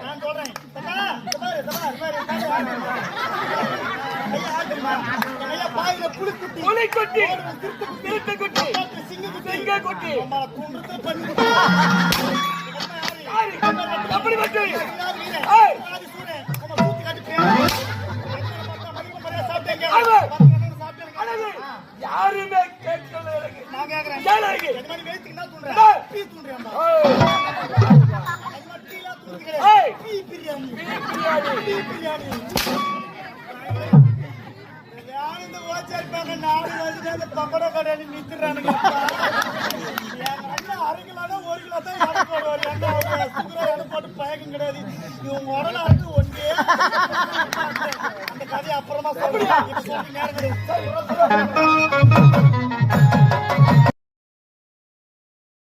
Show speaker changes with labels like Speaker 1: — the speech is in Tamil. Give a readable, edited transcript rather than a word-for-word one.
Speaker 1: நான் சொல்றேன் பாயில புலிக்குட்டி சிங்கக்குட்டி அப்படி மட்டும் யாருமே கேட்கல. நான் கேக்குறேன் பக்கோடா கடையில் நிறுத்துறானுங்க. அரை கிலோ 1 கிலோ தான் எடை போடுவாரு. எடை போட்டு பயக்கம் கிடையாது. இவங்க உடனே ஒன்றே அந்த கதையை அப்புறமா சொல்லுங்க.